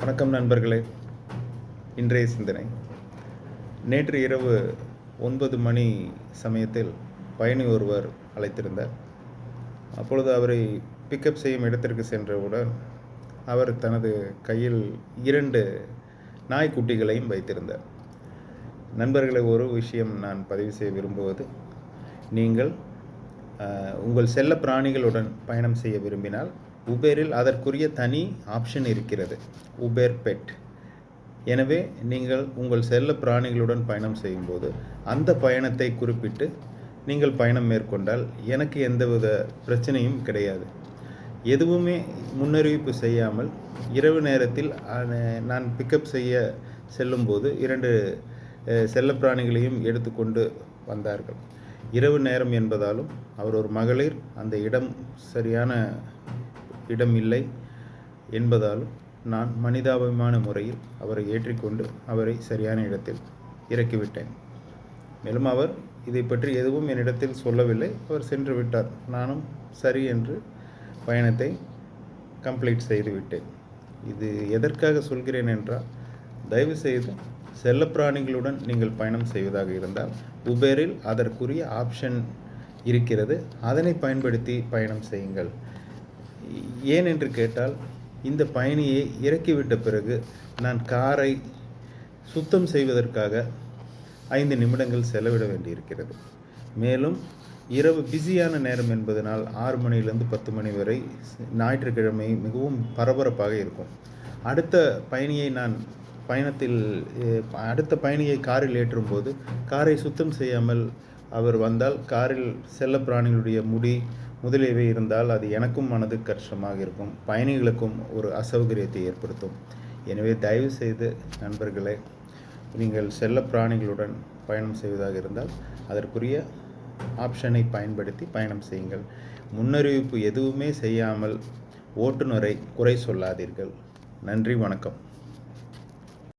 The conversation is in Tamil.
வணக்கம் நண்பர்களே. இன்றைய சிந்தனை. நேற்று இரவு 9 மணி சமயத்தில் பயணி ஒருவர் அழைத்திருந்தார். அப்பொழுது அவரை பிக்கப் செய்யும் இடத்திற்கு சென்றவுடன் அவர் தனது கையில் 2 நாய்க்குட்டிகளையும் வைத்திருந்தார். நண்பர்களை, ஒரு விஷயம் நான் பதிவு செய்ய விரும்புவது, நீங்கள் உங்கள் செல்ல பிராணிகளுடன் பயணம் செய்ய விரும்பினால் உபேரில் அதற்குரிய தனி ஆப்ஷன் இருக்கிறது, உபேர் பெட். எனவே நீங்கள் உங்கள் செல்ல பிராணிகளுடன் பயணம் செய்யும்போது அந்த பயணத்தை குறிப்பிட்டு நீங்கள் பயணம் மேற்கொண்டால் எனக்கு எந்தவித பிரச்சனையும் கிடையாது. எதுவுமே முன்னறிவிப்பு செய்யாமல் இரவு நேரத்தில் நான் பிக்கப் செய்ய செல்லும்போது 2 செல்ல பிராணிகளையும் எடுத்துக்கொண்டு வந்தார்கள். இரவு நேரம் என்பதாலும் அவர் ஒரு மகளிர், அந்த இடம் சரியான இடம் இல்லை என்பதாலும் நான் மனிதாபிமான முறையில் அவரை ஏற்றிக்கொண்டு அவரை சரியான இடத்தில் இறக்கிவிட்டேன். மேலும் அவர் இதை பற்றி எதுவும் என்னிடத்தில் சொல்லவில்லை. அவர் சென்று விட்டார். நானும் சரி என்று பயணத்தை கம்ப்ளீட் செய்துவிட்டேன். இது எதற்காக சொல்கிறேன் என்றால், தயவுசெய்து செல்லப்பிராணிகளுடன் நீங்கள் பயணம் செய்வதாக இருந்தால் உபேரில் அதற்குரிய ஆப்ஷன் இருக்கிறது, அதனை பயன்படுத்தி பயணம் செய்யுங்கள். ஏன் என்று கேட்டால், இந்த பயணியை இறக்கிவிட்ட பிறகு நான் காரை சுத்தம் செய்வதற்காக 5 நிமிடங்கள் செலவிட வேண்டியிருக்கிறது. மேலும் இரவு பிஸியான நேரம் என்பதனால் 6 மணியிலிருந்து 10 மணி வரை ஞாயிற்றுக்கிழமை மிகவும் பரபரப்பாக இருக்கும். அடுத்த பயணியை காரில் ஏற்றும்போது காரை சுத்தம் செய்யாமல் அவர் வந்தால், காரில் செல்ல பிராணிகளுடைய முடி முதலியவை இருந்தால் அது எனக்கும் மனது கஷ்டமாக இருக்கும், பயணிகளுக்கும் ஒரு அசௌகரியத்தை ஏற்படுத்தும். எனவே தயவு செய்து நண்பர்களே, நீங்கள் செல்ல பிராணிகளுடன் பயணம் செய்வதாக இருந்தால் அதற்குரிய ஆப்ஷனை பயன்படுத்தி பயணம் செய்யுங்கள். முன்னறிவிப்பு எதுவுமே செய்யாமல் ஓட்டுநரை குறை சொல்லாதீர்கள். நன்றி, வணக்கம்.